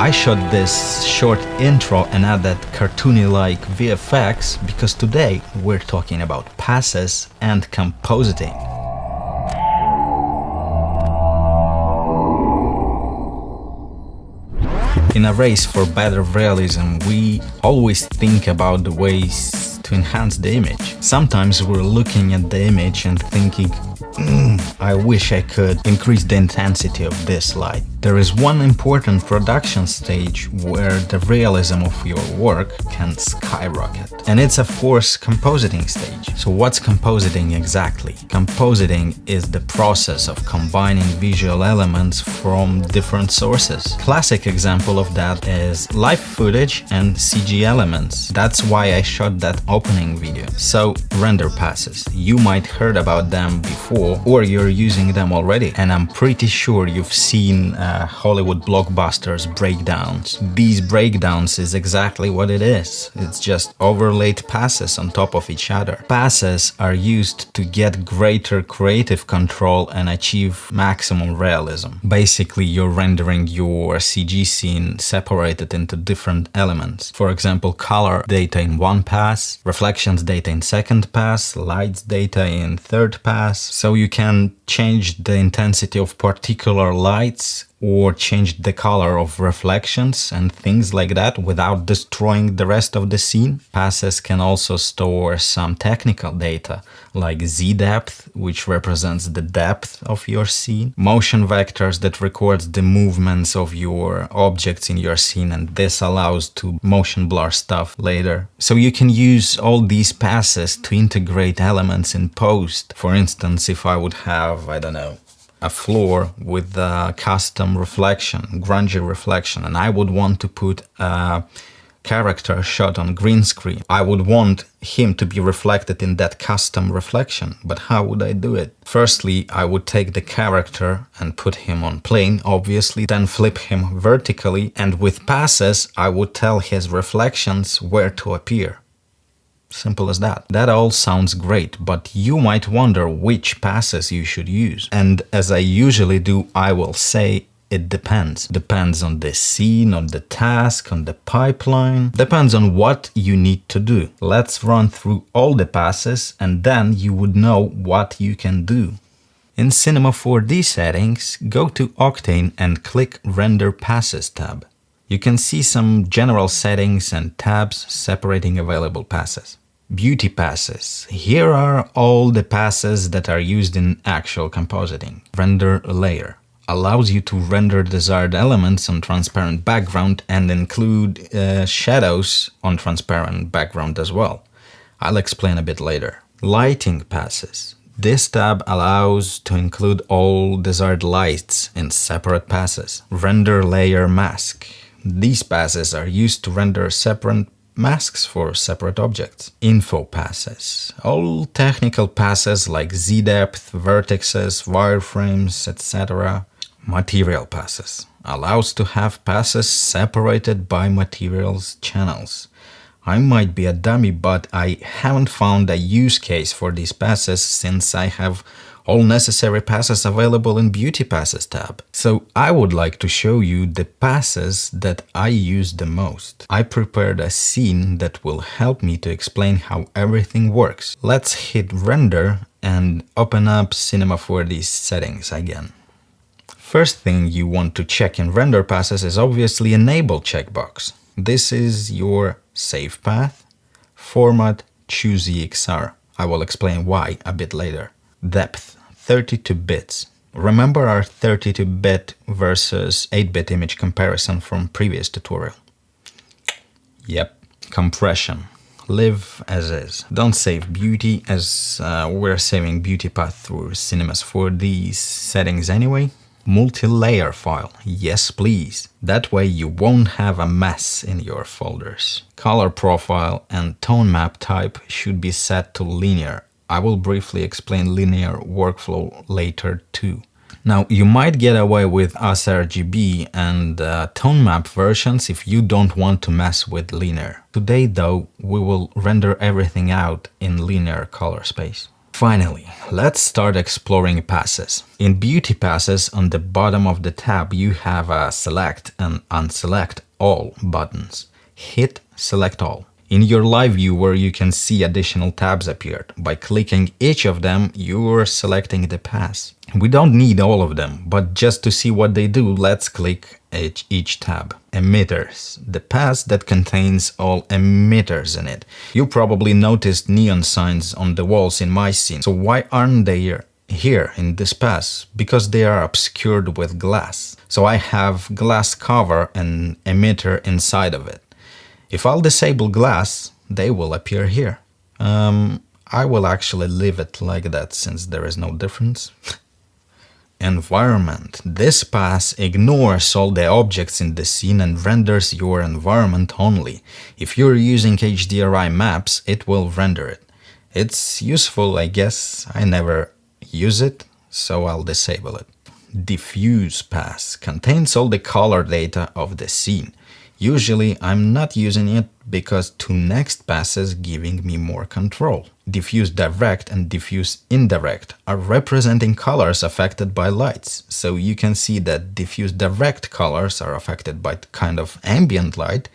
I shot this short intro and added cartoony-like VFX because today we're talking about passes and compositing. In a race for better realism, we always think about the ways to enhance the image. Sometimes we're looking at the image and thinking, I wish I could increase the intensity of this light. There is one important production stage where the realism of your work can skyrocket. And it's of course compositing stage. So what's compositing exactly? Compositing is the process of combining visual elements from different sources. Classic example of that is live footage and CG elements. That's why I shot that opening video. So render passes. You might heard about them before or you're using them already, and I'm pretty sure you've seen Hollywood blockbusters breakdowns. These breakdowns is exactly what it is. It's just overlaid passes on top of each other. Passes are used to get greater creative control and achieve maximum realism. Basically, you're rendering your CG scene separated into different elements. For example, color data in one pass, reflections data in second pass, lights data in third pass. So you can change the intensity of particular lights or change the color of reflections and things like that without destroying the rest of the scene. Passes can also store some technical data like Z depth, which represents the depth of your scene, motion vectors that records the movements of your objects in your scene, and this allows to motion blur stuff later. So you can use all these passes to integrate elements in post. For instance, if I would have, I don't know, a floor with a custom reflection, grungy reflection, and I would want to put a character shot on green screen. I would want him to be reflected in that custom reflection, but how would I do it? Firstly, I would take the character and put him on plane, obviously, then flip him vertically, and with passes, I would tell his reflections where to appear. Simple as that. That all sounds great, but you might wonder which passes you should use. And as I usually do, I will say it depends. Depends on the scene, on the task, on the pipeline. Depends on what you need to do. Let's run through all the passes and then you would know what you can do. In Cinema 4D settings, go to Octane and click Render Passes tab. You can see some general settings and tabs separating available passes. Beauty passes. Here are all the passes that are used in actual compositing. Render layer allows you to render desired elements on transparent background and include shadows on transparent background as well. I'll explain a bit later. Lighting passes. This tab allows to include all desired lights in separate passes. Render layer mask. These passes are used to render separate masks for separate objects. Info passes. All technical passes like Z-depth, vertices, wireframes, etc. Material passes. Allows to have passes separated by materials channels. I might be a dummy, but I haven't found a use case for these passes since I have all necessary passes available in Beauty Passes tab. So I would like to show you the passes that I use the most. I prepared a scene that will help me to explain how everything works. Let's hit render and open up Cinema 4D settings again. First thing you want to check in render passes is obviously enable checkbox. This is your save path, format, choose EXR. I will explain why a bit later. Depth, 32 bits. Remember our 32-bit versus 8-bit image comparison from previous tutorial? Yep. Compression. Leave as is. Don't save beauty as we're saving beauty path through Cinema's 4D settings anyway. Multi-layer file. Yes, please. That way you won't have a mess in your folders. Color profile and tone map type should be set to linear. I will briefly explain linear workflow later too. Now, you might get away with sRGB and tone map versions if you don't want to mess with linear. Today, though, we will render everything out in linear color space. Finally, let's start exploring passes. In Beauty Passes, on the bottom of the tab, you have a Select and Unselect All buttons. Hit Select All. In your live viewer, you can see additional tabs appeared. By clicking each of them, you're selecting the pass. We don't need all of them, but just to see what they do, let's click each tab. Emitters, the pass that contains all emitters in it. You probably noticed neon signs on the walls in my scene. So why aren't they here in this pass? Because they are obscured with glass. So I have glass cover and emitter inside of it. If I'll disable glass, they will appear here. I will actually leave it like that since there is no difference. Environment. This pass ignores all the objects in the scene and renders your environment only. If you're using HDRI maps, it will render it. It's useful, I guess. I never use it, so I'll disable it. Diffuse pass contains all the color data of the scene. Usually I'm not using it because two next passes giving me more control. Diffuse direct and diffuse indirect are representing colors affected by lights. So you can see that diffuse direct colors are affected by kind of ambient light,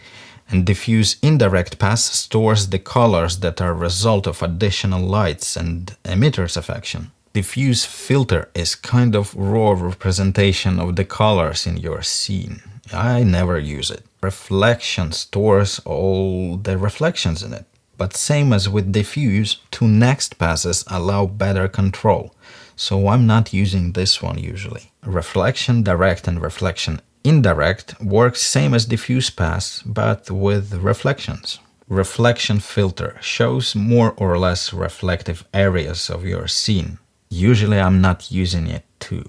and diffuse indirect pass stores the colors that are a result of additional lights and emitters affection. Diffuse filter is kind of raw representation of the colors in your scene. I never use it. Reflection stores all the reflections in it. But same as with diffuse, two next passes allow better control. So I'm not using this one usually. Reflection direct and reflection indirect works same as diffuse pass, but with reflections. Reflection filter shows more or less reflective areas of your scene. Usually I'm not using it too.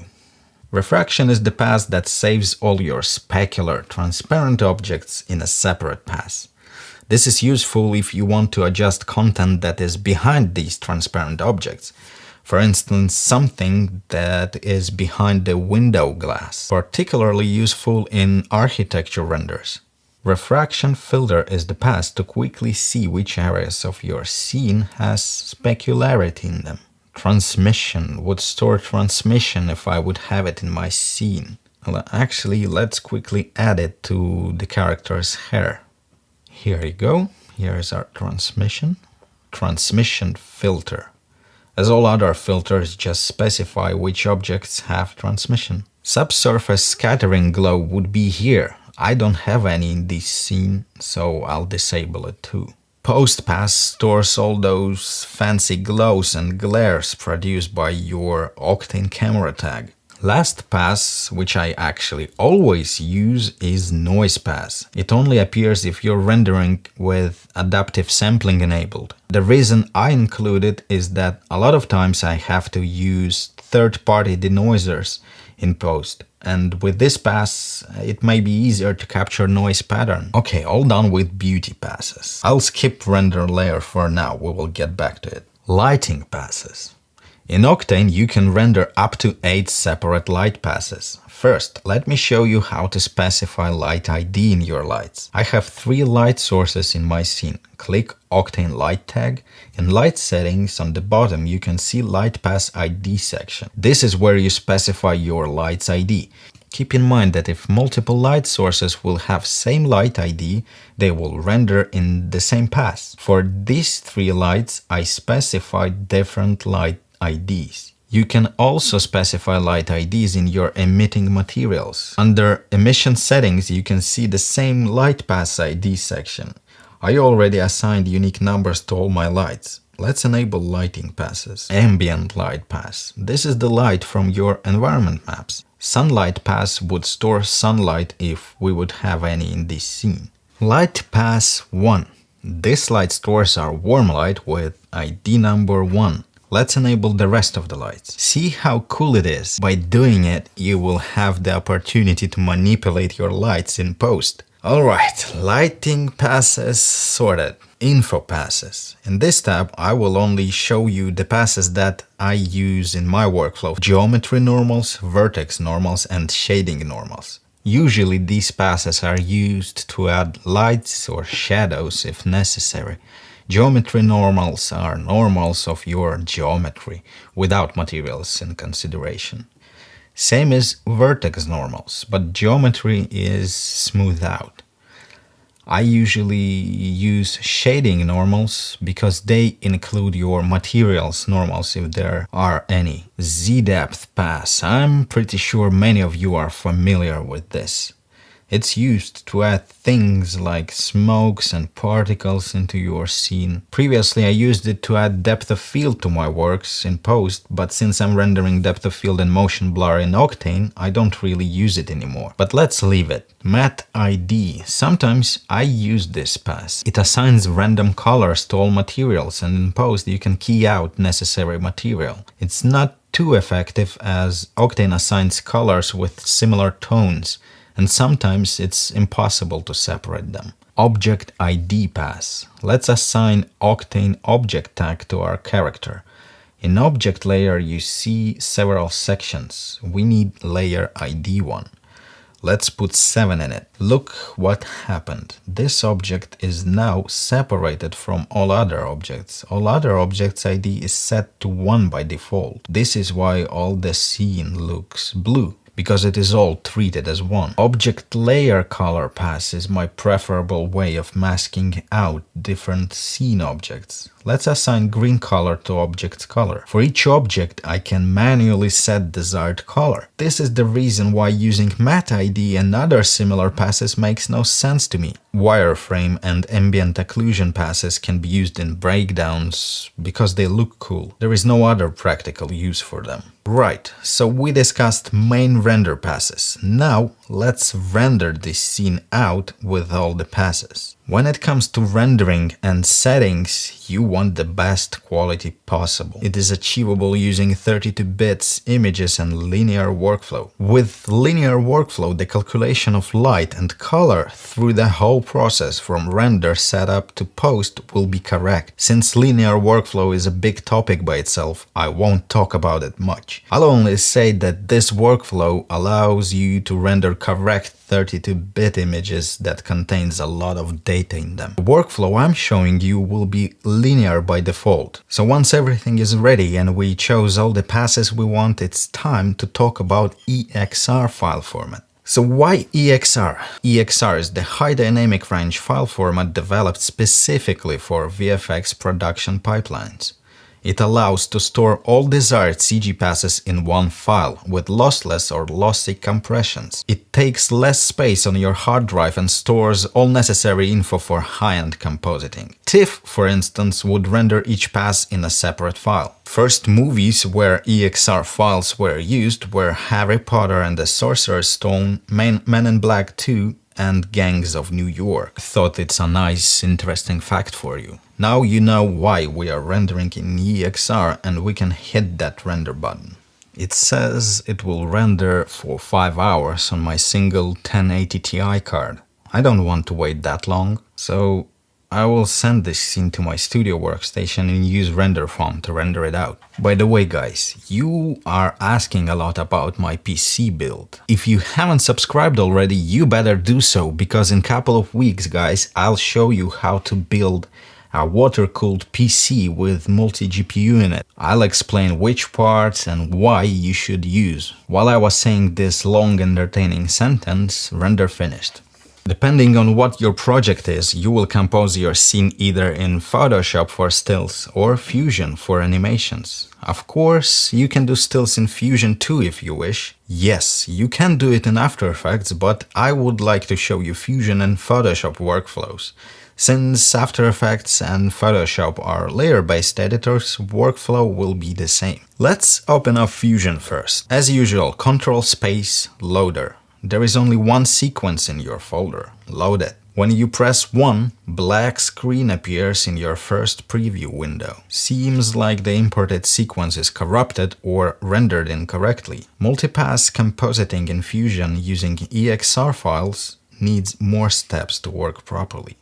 Refraction is the pass that saves all your specular, transparent objects in a separate pass. This is useful if you want to adjust content that is behind these transparent objects. For instance, something that is behind the window glass, particularly useful in architecture renders. Refraction filter is the pass to quickly see which areas of your scene has specularity in them. Transmission would store transmission if I would have it in my scene. Well, actually, let's quickly add it to the character's hair. Here you go. Here is our transmission. Transmission filter. As all other filters, just specify which objects have transmission. Subsurface scattering glow would be here. I don't have any in this scene, so I'll disable it too. Post pass stores all those fancy glows and glares produced by your Octane camera tag. Last pass, which I actually always use, is noise pass. It only appears if you're rendering with adaptive sampling enabled. The reason I include it is that a lot of times I have to use third-party denoisers in post. And with this pass, it may be easier to capture noise pattern. Okay, all done with beauty passes. I'll skip render layer for now, we will get back to it. Lighting passes. In Octane, you can render up to 8 separate light passes. First, let me show you how to specify light ID in your lights. I have 3 light sources in my scene. Click Octane Light tag. In light settings on the bottom, you can see Light Pass ID section. This is where you specify your light's ID. Keep in mind that if multiple light sources will have same light ID, they will render in the same pass. For these 3 lights, I specified different light IDs. You can also specify light IDs in your emitting materials. Under emission settings, you can see the same light pass ID section. I already assigned unique numbers to all my lights. Let's enable lighting passes. Ambient light pass. This is the light from your environment maps. Sunlight pass would store sunlight if we would have any in this scene. Light pass 1. This light stores our warm light with ID number 1. Let's enable the rest of the lights. See how cool it is? By doing it, you will have the opportunity to manipulate your lights in post. Alright, lighting passes sorted. Info passes. In this tab, I will only show you the passes that I use in my workflow. Geometry normals, vertex normals, and shading normals. Usually these passes are used to add lights or shadows if necessary. Geometry normals are normals of your geometry, without materials in consideration. Same as vertex normals, but geometry is smoothed out. I usually use shading normals because they include your materials normals if there are any. Z-depth pass. I'm pretty sure many of you are familiar with this. It's used to add things like smokes and particles into your scene. Previously, I used it to add depth of field to my works in post, but since I'm rendering depth of field and motion blur in Octane, I don't really use it anymore. But let's leave it. Matte ID. Sometimes I use this pass. It assigns random colors to all materials, and in post you can key out necessary material. It's not too effective as Octane assigns colors with similar tones, and sometimes it's impossible to separate them. Object ID pass. Let's assign Octane object tag to our character. In object layer you see several sections. We need layer ID 1. Let's put 7 in it. Look what happened. This object is now separated from all other objects. All other objects ID is set to 1 by default. This is why all the scene looks blue, because it is all treated as one. Object layer color pass is my preferable way of masking out different scene objects. Let's assign green color to object color. For each object, I can manually set desired color. This is the reason why using matte ID and other similar passes makes no sense to me. Wireframe and ambient occlusion passes can be used in breakdowns because they look cool. There is no other practical use for them. Right, so we discussed main render passes. Now let's render this scene out with all the passes. When it comes to rendering and settings, you want the best quality possible. It is achievable using 32 bits, images and linear workflow. With linear workflow, the calculation of light and color through the whole process from render setup to post will be correct. Since linear workflow is a big topic by itself, I won't talk about it much. I'll only say that this workflow allows you to render correct 32-bit images that contains a lot of data in them. The workflow I'm showing you will be linear by default. So once everything is ready and we chose all the passes we want, it's time to talk about EXR file format. So why EXR? EXR is the high dynamic range file format developed specifically for VFX production pipelines. It allows to store all desired CG passes in one file with lossless or lossy compressions. It takes less space on your hard drive and stores all necessary info for high-end compositing. TIFF, for instance, would render each pass in a separate file. First movies where EXR files were used were Harry Potter and the Sorcerer's Stone, Men in Black 2, and Gangs of New York. Thought it's a nice, interesting fact for you. Now you know why we are rendering in EXR and we can hit that render button. It says it will render for 5 hours on my single 1080 Ti card. I don't want to wait that long, so I will send this scene to my studio workstation and use render font to render it out. By the way guys, you are asking a lot about my PC build. If you haven't subscribed already, you better do so, because in a couple of weeks guys, I'll show you how to build a water-cooled PC with multi-GPU in it. I'll explain which parts and why you should use. While I was saying this long entertaining sentence, render finished. Depending on what your project is, you will compose your scene either in Photoshop for stills or Fusion for animations. Of course, you can do stills in Fusion too if you wish. Yes, you can do it in After Effects, but I would like to show you Fusion and Photoshop workflows. Since After Effects and Photoshop are layer-based editors, workflow will be the same. Let's open up Fusion first. As usual, Ctrl space loader. There is only one sequence in your folder. Load it. When you press 1, black screen appears in your first preview window. Seems like the imported sequence is corrupted or rendered incorrectly. Multipass compositing in Fusion using EXR files needs more steps to work properly.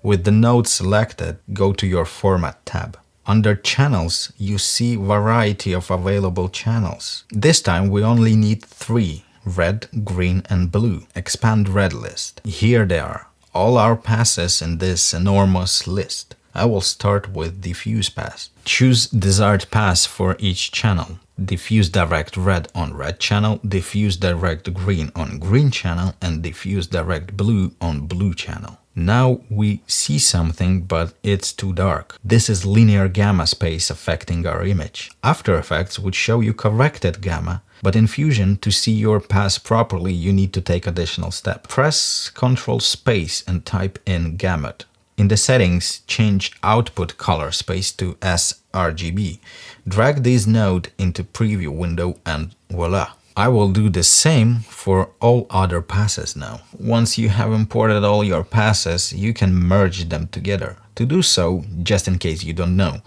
With the node selected, go to your Format tab. Under Channels, you see variety of available channels. This time we only need 3. Red, green and blue. Expand red list. Here they are, all our passes in this enormous list. I will start with diffuse pass. Choose desired pass for each channel. Diffuse direct red on red channel, diffuse direct green on green channel, and diffuse direct blue on blue channel. Now we see something, but it's too dark. This is linear gamma space affecting our image. After Effects would show you corrected gamma, but in Fusion, to see your pass properly, you need to take additional step. Press Ctrl space and type in gamut. In the settings, change output color space to sRGB. Drag this node into preview window and voila. I will do the same for all other passes now. Once you have imported all your passes, you can merge them together. To do so, just in case you don't know,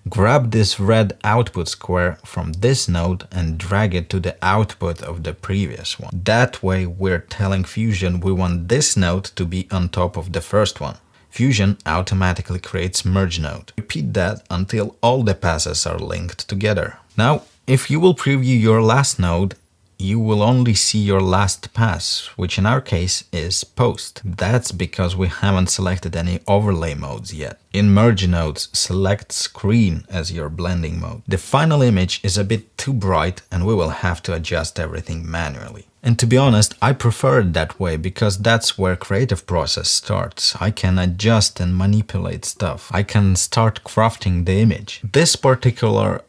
grab this red output square from this node and drag it to the output of the previous one. That way we're telling Fusion we want this node to be on top of the first one. Fusion automatically creates merge node. Repeat that until all the passes are linked together. Now, if you will preview your last node, you will only see your last pass, which in our case is post. That's because we haven't selected any overlay modes yet. In merge nodes, select screen as your blending mode. The final image is a bit too bright and we will have to adjust everything manually. And to be honest, I prefer it that way because that's where creative process starts. I can adjust and manipulate stuff. I can start crafting the image. This particular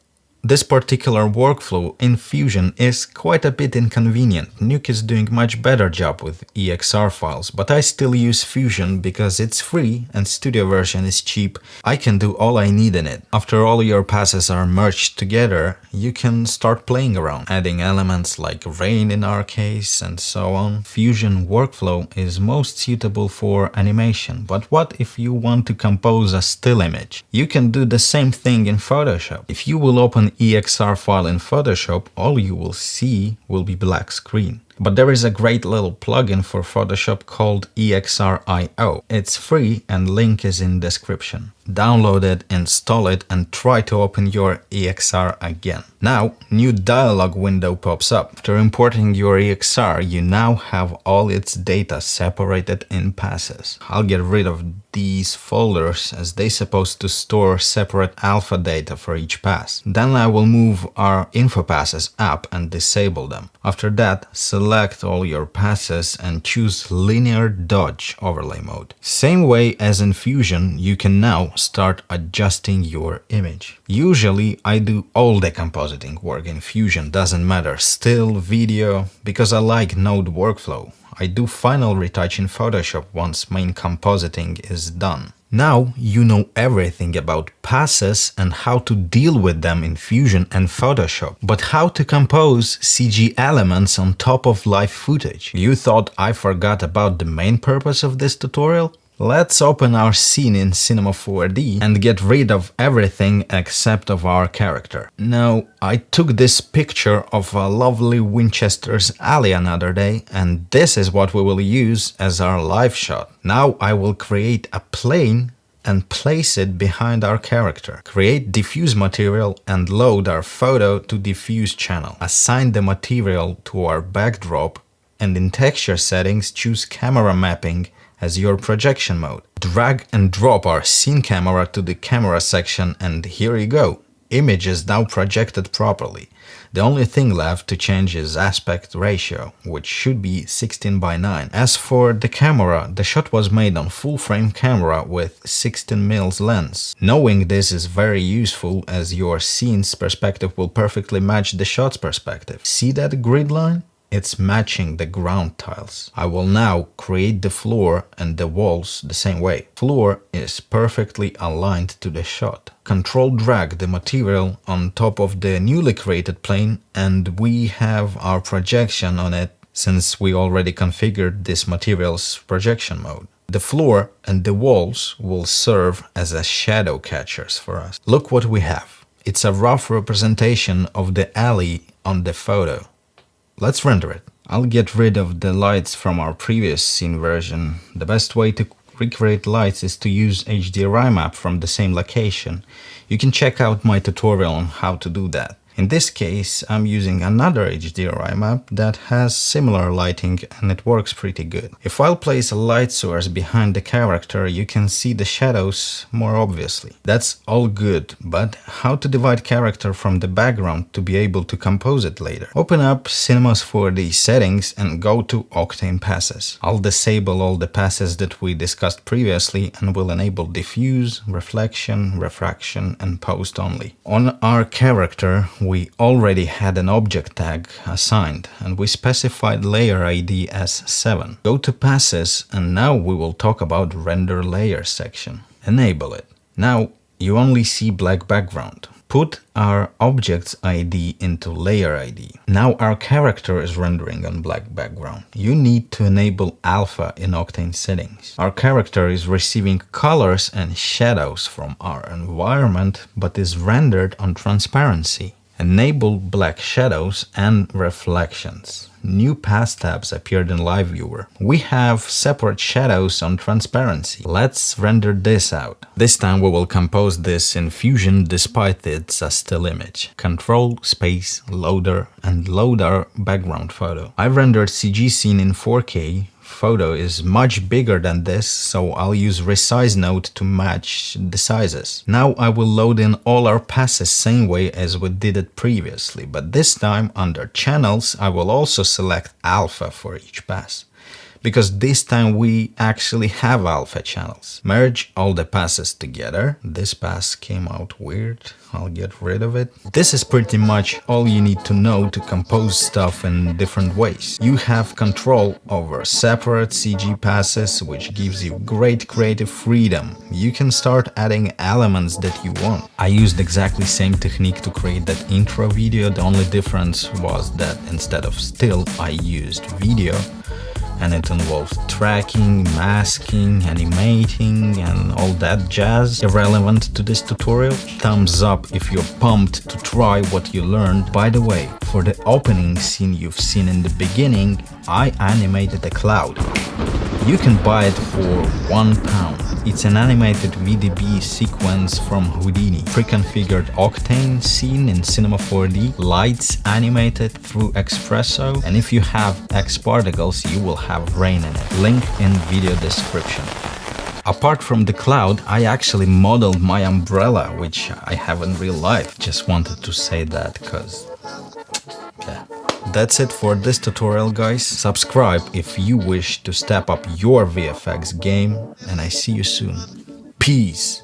workflow in Fusion is quite a bit inconvenient. Nuke is doing much better job with EXR files, but I still use Fusion because it's free and Studio version is cheap. I can do all I need in it. After all your passes are merged together, you can start playing around, adding elements like rain in our case and so on. Fusion workflow is most suitable for animation, but what if you want to compose a still image? You can do the same thing in Photoshop. If you will open EXR file in Photoshop, all you will see will be black screen. But there is a great little plugin for Photoshop called EXR.io. It's free and link is in description. Download it, install it and try to open your EXR again. Now, new dialog window pops up. After importing your EXR, you now have all its data separated in passes. I'll get rid of these folders as they're supposed to store separate alpha data for each pass. Then I will move our info passes up and disable them. After that, select all your passes and choose linear dodge overlay mode. Same way as in Fusion, you can now start adjusting your image. Usually I do all the compositing work in Fusion, doesn't matter, still, video, because I like node workflow. I do final retouch in Photoshop once main compositing is done. Now you know everything about passes and how to deal with them in Fusion and Photoshop. But how to compose CG elements on top of live footage? You thought I forgot about the main purpose of this tutorial? Let's open our scene in Cinema 4D and get rid of everything except of our character. Now, I took this picture of a lovely Winchester's alley another day, and this is what we will use as our live shot. Now I will create a plane and place it behind our character. Create diffuse material and load our photo to diffuse channel. Assign the material to our backdrop and in texture settings choose camera mapping as your projection mode. Drag and drop our scene camera to the camera section and here you go. Image is now projected properly. The only thing left to change is aspect ratio, which should be 16:9. As for the camera, the shot was made on full frame camera with 16mm lens. Knowing this is very useful as your scene's perspective will perfectly match the shot's perspective. See that grid line? It's matching the ground tiles. I will now create the floor and the walls the same way. Floor is perfectly aligned to the shot. Control drag the material on top of the newly created plane and we have our projection on it since we already configured this material's projection mode. The floor and the walls will serve as a shadow catchers for us. Look what we have. It's a rough representation of the alley on the photo. Let's render it. I'll get rid of the lights from our previous scene version. The best way to recreate lights is to use HDRI map from the same location. You can check out my tutorial on how to do that. In this case, I'm using another HDRI map that has similar lighting and it works pretty good. If I'll place a light source behind the character, you can see the shadows more obviously. That's all good, but how to divide character from the background to be able to compose it later? Open up Cinema's 4D settings and go to Octane Passes. I'll disable all the passes that we discussed previously and will enable diffuse, reflection, refraction and post only. On our character, we already had an object tag assigned and we specified layer ID as 7. Go to Passes and now we will talk about Render Layer section. Enable it. Now you only see black background. Put our object's ID into layer ID. Now our character is rendering on black background. You need to enable alpha in Octane settings. Our character is receiving colors and shadows from our environment, but is rendered on transparency. Enable black shadows and reflections. New pass tabs appeared in Live Viewer. We have separate shadows on transparency. Let's render this out. This time we will compose this in Fusion despite it's a still image. Control, space, loader and load our background photo. I rendered CG scene in 4K. Photo is much bigger than this, so I'll use resize node to match the sizes. Now I will load in all our passes same way as we did it previously, but this time under channels I will also select alpha for each pass. Because this time we actually have alpha channels. Merge all the passes together. This pass came out weird. I'll get rid of it. This is pretty much all you need to know to compose stuff in different ways. You have control over separate CG passes, which gives you great creative freedom. You can start adding elements that you want. I used exactly same technique to create that intro video. The only difference was that instead of still, I used video. And it involved tracking, masking, animating and all that jazz. Irrelevant to this tutorial. Thumbs up if you're pumped to try what you learned. By the way, for the opening scene you've seen in the beginning, I animated a cloud. You can buy it for £1. It's an animated VDB sequence from Houdini, pre-configured Octane scene in Cinema 4D, lights animated through Expresso, and if you have X particles, you will have rain in it. Link in video description. Apart from the cloud, I actually modeled my umbrella, which I have in real life. Just wanted to say that because, yeah. That's it for this tutorial, guys. Subscribe if you wish to step up your VFX game, and I see you soon. Peace!